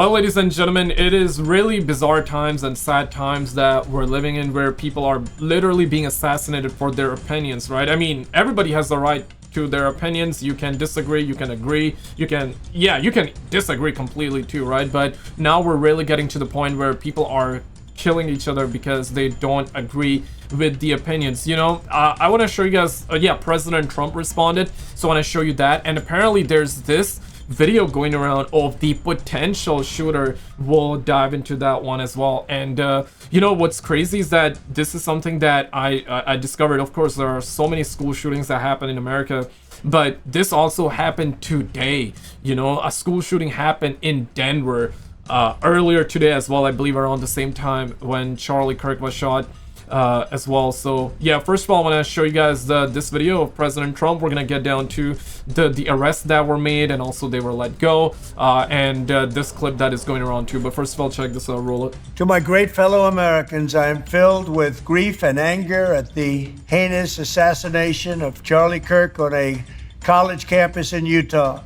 Well, ladies and gentlemen, it is really bizarre times and sad times that we're living in, where people are literally being assassinated for their opinions, right? I mean, everybody has the right to their opinions. You can disagree, you can agree, you can disagree completely too, right? But now we're really getting to the point where people are killing each other because they don't agree with the opinions. I want to show you guys, President Trump responded, so I want to show you that. And apparently there's this video going around of the potential shooter. We'll dive into that one as well. And what's crazy is that this is something that I discovered. Of course, there are so many school shootings that happen in America, but this also happened today. A school shooting happened in Denver earlier today as well, I believe around the same time when Charlie Kirk was shot as well. So yeah, first of all, I want to show you guys this video of President Trump. We're gonna get down to the arrests that were made, and also they were let go, and this clip that is going around too. But first of all, check this out. Roll it. To my great fellow Americans, I am filled with grief and anger at the heinous assassination of Charlie Kirk on a college campus in Utah.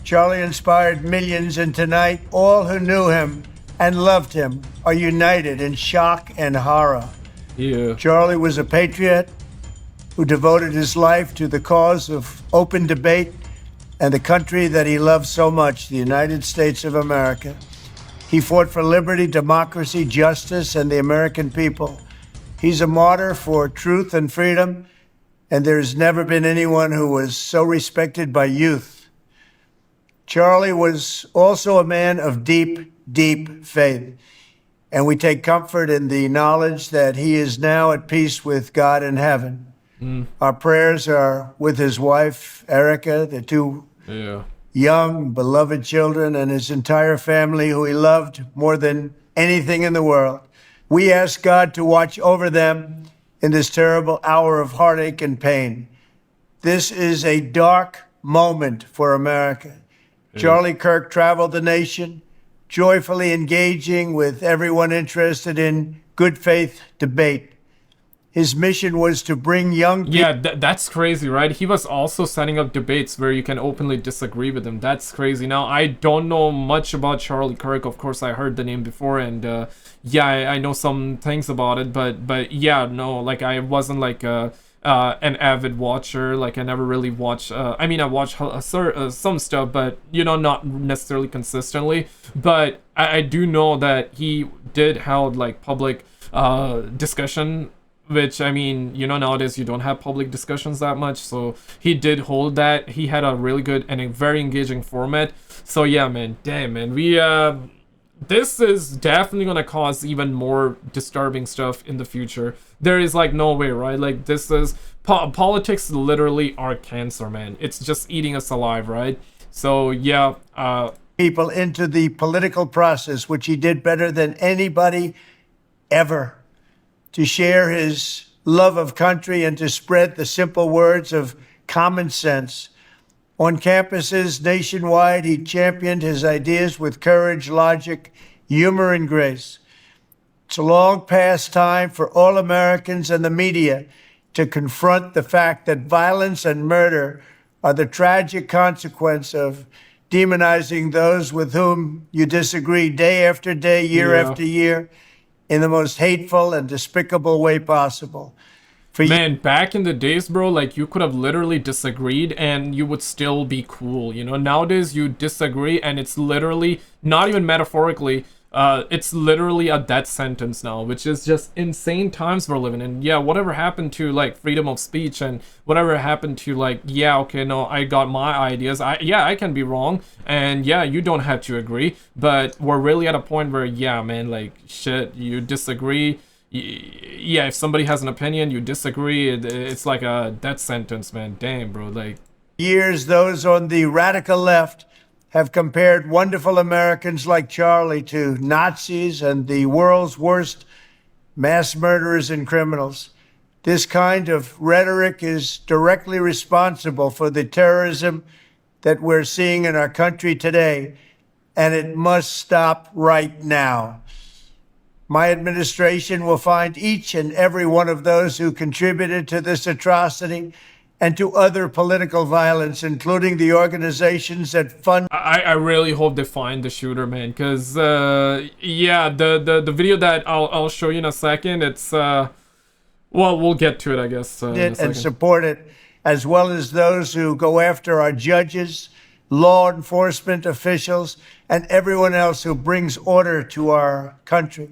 Charlie inspired millions, and tonight all who knew him and loved him are united in shock and horror. Yeah. Charlie was a patriot who devoted his life to the cause of open debate and the country that he loved so much, the United States of America. He fought for liberty, democracy, justice, and the American people. He's a martyr for truth and freedom, and there's never been anyone who was so respected by youth. Charlie was also a man of deep, deep faith. And we take comfort in the knowledge that he is now at peace with God in heaven. Our prayers are with his wife, Erica, the two young, beloved children, and his entire family, who he loved more than anything in the world. We ask God to watch over them in this terrible hour of heartache and pain. This is a dark moment for America. Charlie Kirk traveled the nation, joyfully engaging with everyone interested in good faith debate. His mission was to bring young people... Yeah, that's crazy, right? He was also setting up debates where you can openly disagree with him. That's crazy. Now, I don't know much about Charlie Kirk. Of course, I heard the name before, and I know some things about it, but yeah, no, like, I wasn't like an avid watcher. Like, I never really watched, I watched some stuff, but not necessarily consistently. But I do know that he did held like public discussion, which, nowadays you don't have public discussions that much. So he did hold that. He had a really good and a very engaging format. So yeah, man, damn, man, this is definitely gonna cause even more disturbing stuff in the future. There is like no way, right? Like, this is politics literally are cancer, man. It's just eating us alive, right? So yeah, people into the political process, which he did better than anybody ever, to share his love of country and to spread the simple words of common sense. On campuses nationwide, he championed his ideas with courage, logic, humor, and grace. It's a long past time for all Americans and the media to confront the fact that violence and murder are the tragic consequence of demonizing those with whom you disagree day after day, year after year, in the most hateful and despicable way possible. Man, back in the days, bro, like, you could have literally disagreed and you would still be cool. Nowadays you disagree and it's literally, not even metaphorically, it's literally a death sentence now, which is just insane times we're living in. Yeah, whatever happened to like freedom of speech, and whatever happened to like, yeah, okay, no, I got my ideas. I can be wrong, and yeah, you don't have to agree. But we're really at a point where, yeah, man, like, shit, you disagree. Yeah, if somebody has an opinion, you disagree, it's like a death sentence, man. Damn, bro. Like, years, those on the radical left have compared wonderful Americans like Charlie to Nazis and the world's worst mass murderers and criminals. This kind of rhetoric is directly responsible for the terrorism that we're seeing in our country today, and it must stop right now. My administration will find each and every one of those who contributed to this atrocity and to other political violence, including the organizations that fund. I really hope they find the shooter, man, because yeah, the video that I'll show you in a second, it's well, we'll get to it, I guess. In a And second. support it, as well as those who go after our judges, law enforcement officials, and everyone else who brings order to our country.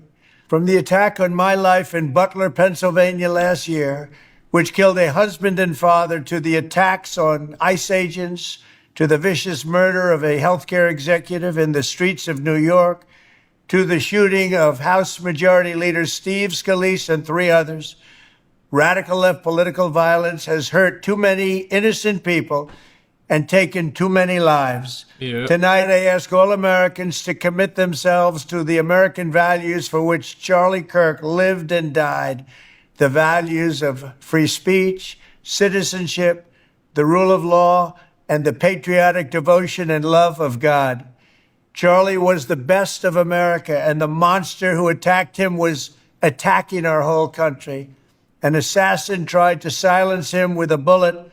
From the attack on my life in Butler, Pennsylvania last year, which killed a husband and father, to the attacks on ICE agents, to the vicious murder of a healthcare executive in the streets of New York, to the shooting of House Majority Leader Steve Scalise and 3 others, radical left political violence has hurt too many innocent people and taken too many lives. Yeah. Tonight, I ask all Americans to commit themselves to the American values for which Charlie Kirk lived and died, the values of free speech, citizenship, the rule of law, and the patriotic devotion and love of God. Charlie was the best of America, and the monster who attacked him was attacking our whole country. An assassin tried to silence him with a bullet,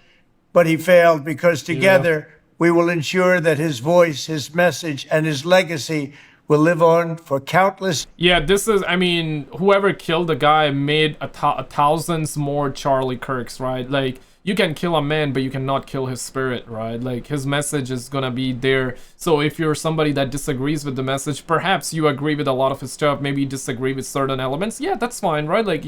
but he failed, because together we will ensure that his voice, his message, and his legacy will live on for countless. Yeah, this is, I mean, whoever killed the guy made thousands more Charlie Kirks, right? Like, you can kill a man, but you cannot kill his spirit, right? Like, his message is gonna be there. So if you're somebody that disagrees with the message, perhaps you agree with a lot of his stuff, maybe you disagree with certain elements, yeah, that's fine, right? Like,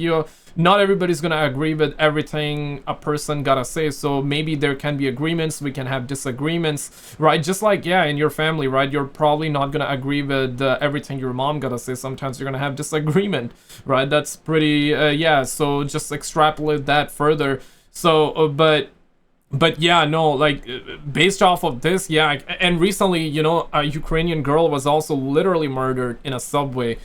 not everybody's gonna agree with everything a person gotta say, so maybe there can be agreements, we can have disagreements, right? Just like, yeah, in your family, right? You're probably not gonna agree with everything your mom gotta say. Sometimes you're gonna have disagreement, right? That's pretty, yeah, so just extrapolate that further. So, but yeah, no, like, based off of this, yeah, and recently, you know, a Ukrainian girl was also literally murdered in a subway.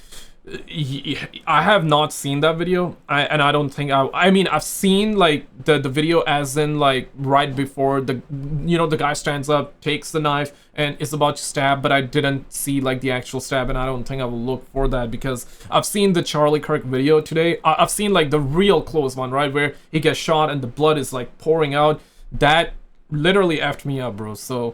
I have not seen that video, and I don't think I mean, I've seen, like, the video as in, like, right before the, you know, the guy stands up, takes the knife, and is about to stab, but I didn't see, like, the actual stab, and I don't think I will look for that, because I've seen the Charlie Kirk video today. I've seen, like, the real close one, right, where he gets shot and the blood is, like, pouring out. That literally effed me up, bro. So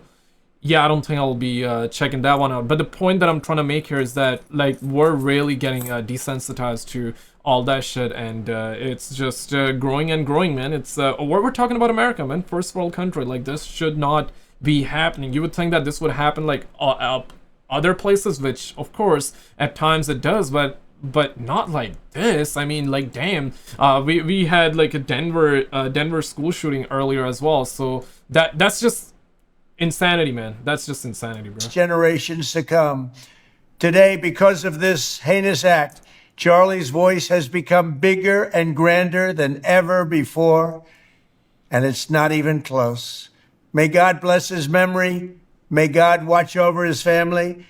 yeah, I don't think I'll be checking that one out. But the point that I'm trying to make here is that, like, we're really getting desensitized to all that shit, and it's just growing and growing, man. It's we're talking about America, man, first world country. Like, this should not be happening. You would think that this would happen, like, other places, which of course at times it does, but not like this. I mean, like, damn, we had, like, a Denver school shooting earlier as well, so that's just insanity, man. That's just insanity, bro. Generations to come. Today, because of this heinous act, Charlie's voice has become bigger and grander than ever before, and it's not even close. May God bless his memory, may God watch over his family,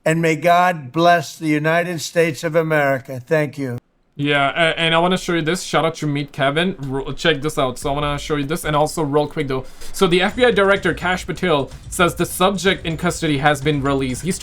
and may God bless the United States of America. Thank you. Yeah, and I want to show you this. Shout out to Meet Kevin. Check this out. So I want to show you this, and also real quick though. So the FBI director Kash Patel says the subject in custody has been released. He's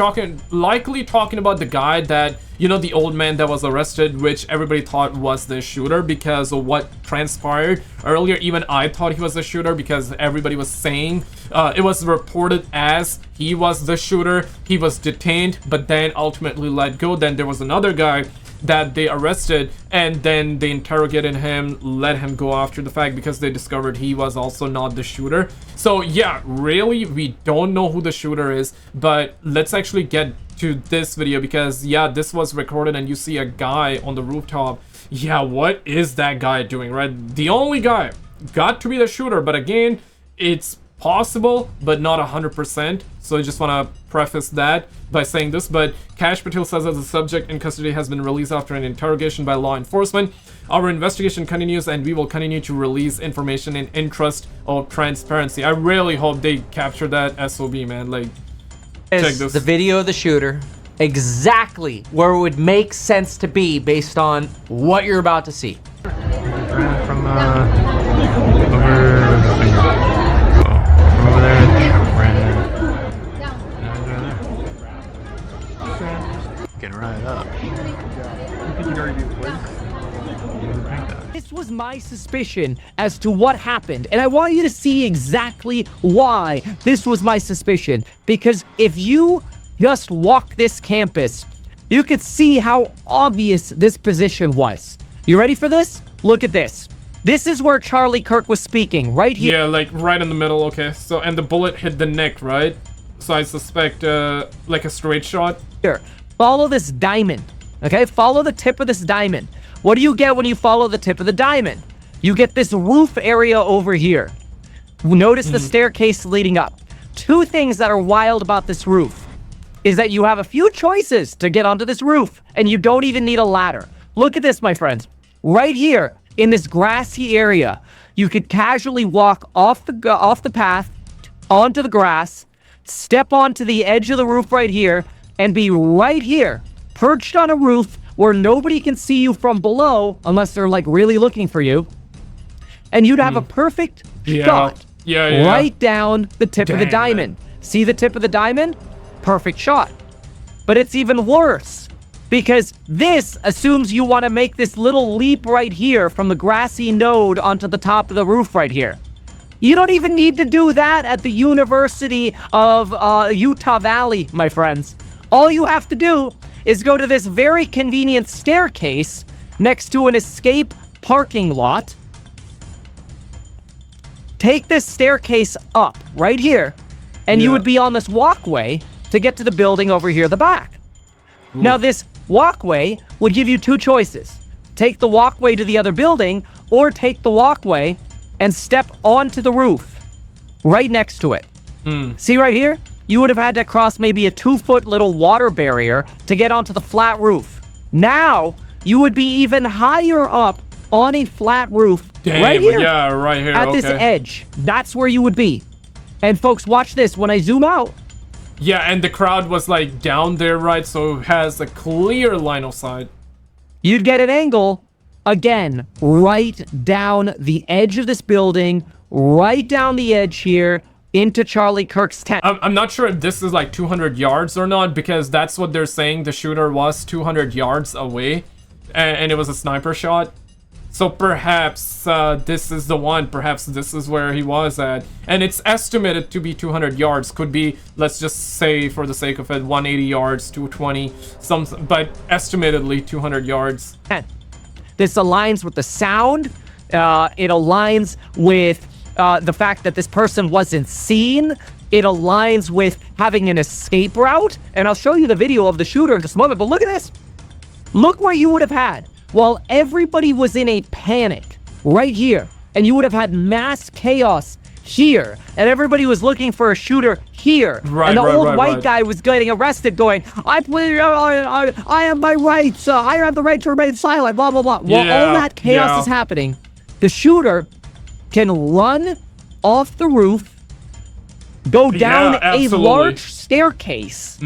likely talking about the guy that, you know, the old man that was arrested, which everybody thought was the shooter because of what transpired earlier. Even I thought he was the shooter because everybody was saying it was reported as he was the shooter. He was detained, but then ultimately let go. Then there was another guy that they arrested, and then they interrogated him, let him go after the fact because they discovered he was also not the shooter. So yeah, really, we don't know who the shooter is, but let's actually get to this video because yeah, this was recorded and you see a guy on the rooftop. Yeah, what is that guy doing, right? The only guy got to be the shooter, but again, it's possible, but not 100%. So I just want to preface that by saying this, but Kash Patel says that the subject in custody has been released after an interrogation by law enforcement. Our investigation continues and we will continue to release information in interest of transparency. I really hope they capture that SOB, man. Like, check this. The video of the shooter, exactly where it would make sense to be based on what you're about to see. From over there, getting right up. You think you'd already be awake? This was my suspicion as to what happened, and I want you to see exactly why this was my suspicion. Because if you just walk this campus, you could see how obvious this position was. You ready for this? Look at this. This is where Charlie Kirk was speaking, right here. Yeah, like right in the middle, okay. So, and the bullet hit the neck, right? So I suspect, like a straight shot. Here, follow this diamond, okay? Follow the tip of this diamond. What do you get when you follow the tip of the diamond? You get this roof area over here. Notice the staircase leading up. Two things that are wild about this roof is that you have a few choices to get onto this roof, and you don't even need a ladder. Look at this, my friends. Right here, in this grassy area, you could casually walk off the path, onto the grass, step onto the edge of the roof right here, and be right here, perched on a roof where nobody can see you from below, unless they're like really looking for you. And you'd have a perfect shot right down the tip of the diamond. See the tip of the diamond? Perfect shot. But it's even worse, because this assumes you want to make this little leap right here from the grassy node onto the top of the roof right here. You don't even need to do that at the University of Utah Valley, my friends. All you have to do is go to this very convenient staircase next to an escape parking lot. Take this staircase up right here, and you would be on this walkway to get to the building over here at the back. Now, this walkway would give you two choices. Take the walkway to the other building, or take the walkway and step onto the roof right next to it. See right here? You would have had to cross maybe a 2-foot little water barrier to get onto the flat roof. Now, you would be even higher up on a flat roof. Right here. Yeah, right here. At this edge. That's where you would be. And folks, watch this. When I zoom out. Yeah, and the crowd was like down there, right? So it has a clear line of sight. You'd get an angle, again, right down the edge of this building, right down the edge here, into Charlie Kirk's tent. I'm not sure if this is like 200 yards or not, because that's what they're saying. The shooter was 200 yards away, and it was a sniper shot. So perhaps this is the one. Perhaps this is where he was at. And it's estimated to be 200 yards. Could be, let's just say for the sake of it, 180 yards, 220, but estimatedly 200 yards. This aligns with the sound. It aligns with the fact that this person wasn't seen. It aligns with having an escape route. And I'll show you the video of the shooter in just a moment. But look at this. Look what you would have had. While everybody was in a panic right here, and you would have had mass chaos here, and everybody was looking for a shooter here, and the old white guy was getting arrested going, I have my rights, I have the right to remain silent, blah, blah, blah. While all that chaos is happening, the shooter can run off the roof, go down a large staircase,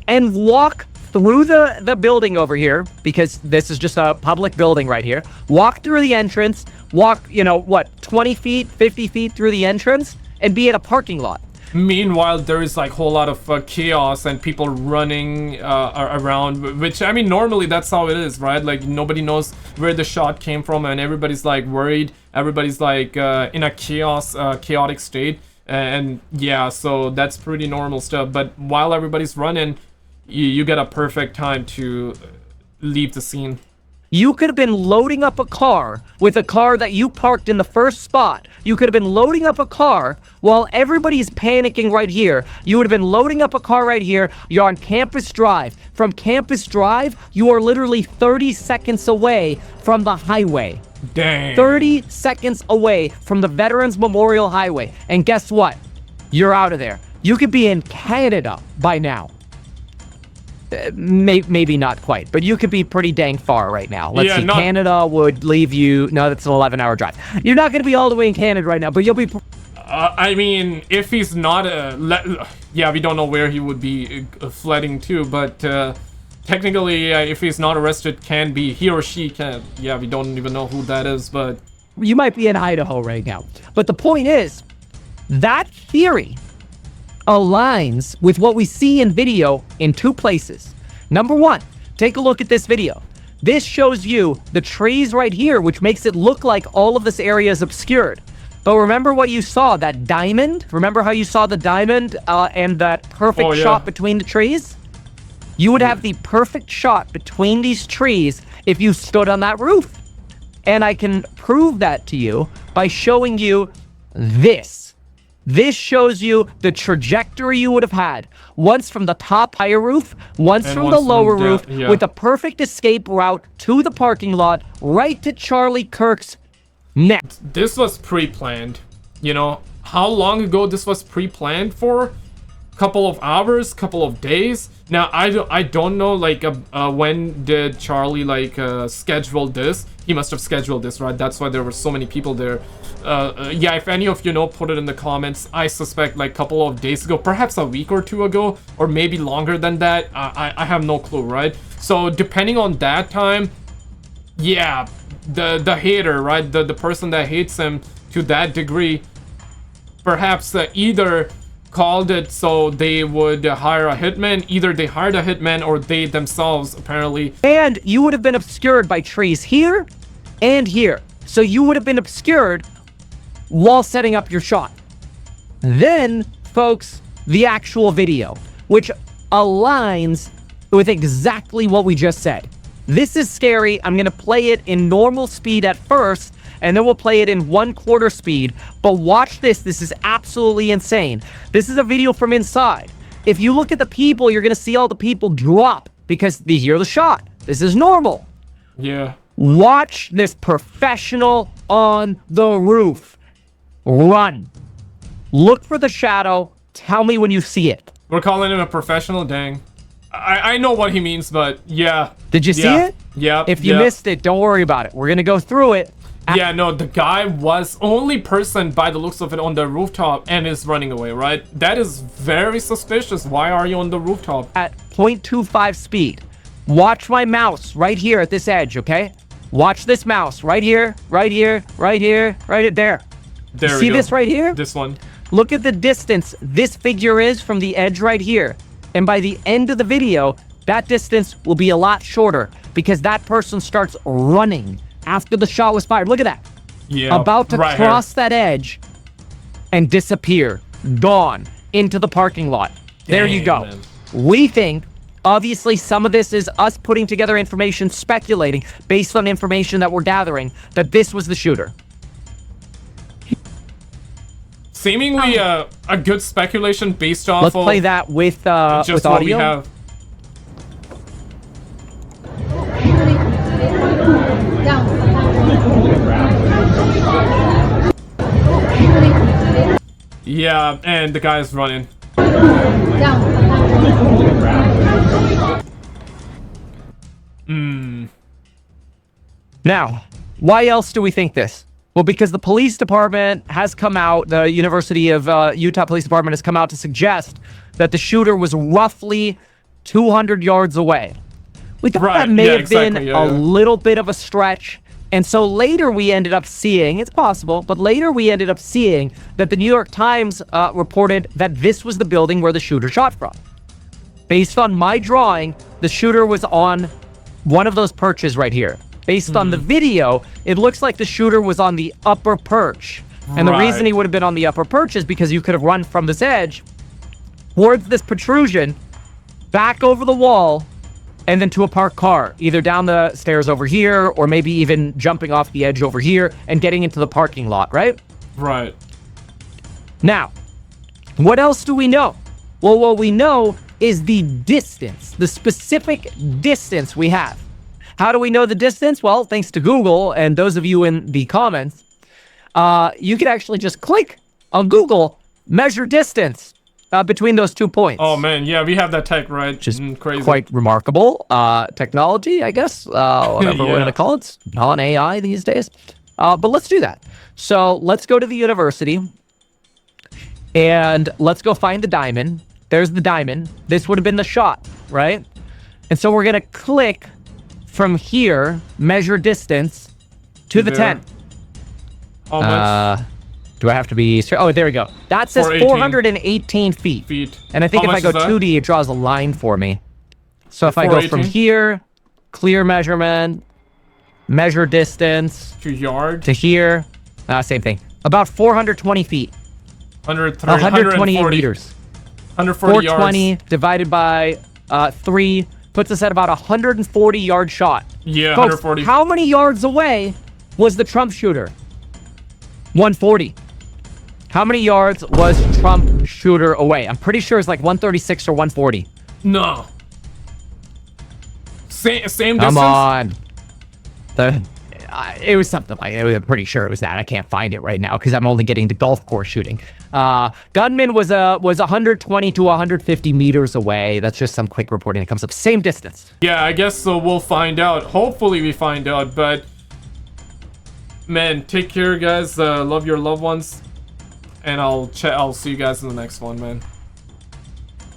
and walk through the building over here, because this is just a public building right here. Walk through the entrance, walk, 20 feet, 50 feet through the entrance, and be at a parking lot. Meanwhile, there is like a whole lot of chaos and people running around, which, I mean, normally that's how it is, right? Like, nobody knows where the shot came from, and everybody's like worried. Everybody's like in a chaotic state. And yeah, so that's pretty normal stuff. But while everybody's running, you get a perfect time to leave the scene. You could have been loading up a car with a car that you parked in the first spot. You could have been loading up a car while everybody's panicking right here. You would have been loading up a car right here. You're on Campus Drive. From Campus Drive, you are literally 30 seconds away from the highway. Dang. 30 seconds away from the Veterans Memorial Highway. And guess what? You're out of there. You could be in Canada by now. Maybe not quite, but you could be pretty dang far right now. Let's see, Canada would leave you... No, that's an 11-hour drive. You're not going to be all the way in Canada right now, but you'll be... I mean, if he's not... yeah, we don't know where he would be fleeing to, but technically, if he's not arrested, can be... He or she can... Yeah, we don't even know who that is, but... You might be in Idaho right now. But the point is, that theory aligns with what we see in video in two places. Number one, take a look at this video. This shows you the trees right here, which makes it look like all of this area is obscured. But remember what you saw, that diamond? Remember how you saw the diamond and that perfect shot between the trees? You would have the perfect shot between these trees if you stood on that roof. And I can prove that to you by showing you this. This shows you the trajectory you would have had. Once from the top higher roof, once from the lower roof, with a perfect escape route to the parking lot, right to Charlie Kirk's neck. This was pre-planned. You know, how long ago this was pre-planned for? Couple of hours, couple of days. Now I don't know like when did Charlie like schedule this. He must have scheduled this, right? That's why there were so many people there. Yeah, if any of you know, put it in the comments. I suspect like a couple of days ago, perhaps a week or two ago, or maybe longer than that. I have no clue, right? So depending on that time, yeah, the hater, right, the person that hates him to that degree, perhaps either called it so they would hire a hitman. Either they hired a hitman or they themselves apparently. And you would have been obscured by trees here and here. So you would have been obscured while setting up your shot. Then, folks, the actual video, which aligns with exactly what we just said. This is scary. I'm going to play it in normal speed at first, and then we'll play it in 1/4 speed. But watch this. This is absolutely insane. This is a video from inside. If you look at the people, you're going to see all the people drop because they hear the shot. This is normal. Yeah. Watch this professional on the roof. Run. Look for the shadow. Tell me when you see it. We're calling him a professional, dang. I know what he means, but yeah. Did you see it? Yeah. If you missed it, don't worry about it. We're going to go through it. Yeah, no, the guy was only person by the looks of it on the rooftop and is running away, right? That is very suspicious. Why are you on the rooftop? At 0.25 speed. Watch my mouse right here at this edge, okay? Watch this mouse right here, right here, right here, right there. There See this right here? This one. Look at the distance this figure is from the edge right here. And by the end of the video, that distance will be a lot shorter because that person starts running after the shot was fired. Look at that. Yeah. About to cross that edge and disappear. Gone into the parking lot. There you go. Man. We think, obviously, some of this is us putting together information, speculating, based on information that we're gathering, that this was the shooter. Seemingly a good speculation based off Let's play that with audio. What we have. Yeah, and the guy's running. Now, why else do we think this? Well, because the police department has come out, the University of Utah Police Department has come out to suggest that the shooter was roughly 200 yards away. We thought that may have been a little bit of a stretch. And so later we ended up seeing, it's possible, but later we ended up seeing that the New York Times reported that this was the building where the shooter shot from. Based on my drawing, the shooter was on one of those perches right here. Based on the video, it looks like the shooter was on the upper perch. And the reason he would have been on the upper perch is because you could have run from this edge towards this protrusion, back over the wall, and then to a parked car, either down the stairs over here, or maybe even jumping off the edge over here and getting into the parking lot, right? Right. Now, what else do we know? Well, what we know is the distance, the specific distance we have. How do we know the distance? Well, thanks to Google, and those of you in the comments, you can actually just click on Google, measure distance between those 2 points. Oh man, yeah, we have that tech, right? Which is crazy. Quite remarkable technology, I guess, whatever we're gonna call it. It's non-AI these days. But let's do that. So let's go to the university, and let's go find the diamond. There's the diamond. This would have been the shot, right? And so we're gonna click from here, measure distance to the tent. How much? Do I have to be... Oh, there we go. That says 418 feet. And I think if I go 2D, it draws a line for me. So if I go from here clear measurement, measure distance 2 yards. to here. Same thing. About 420 feet. 128 meters. 140 420 yards. divided by 3 puts us at about 140 yard shot. Yeah, Folks, 140. how many yards away was the Trump shooter? 140. How many yards was Trump shooter away? I'm pretty sure it's like 136 or 140. No. Same distance? Come on. It was something like, I'm pretty sure it was that. I can't find it right now because I'm only getting to golf course shooting. Gunman was 120 to 150 meters away. That's just some quick reporting that comes up. Same distance. Yeah, I guess so. We'll find out. Hopefully we find out, but man, take care, guys. Love your loved ones, and I'll see you guys in the next one, man.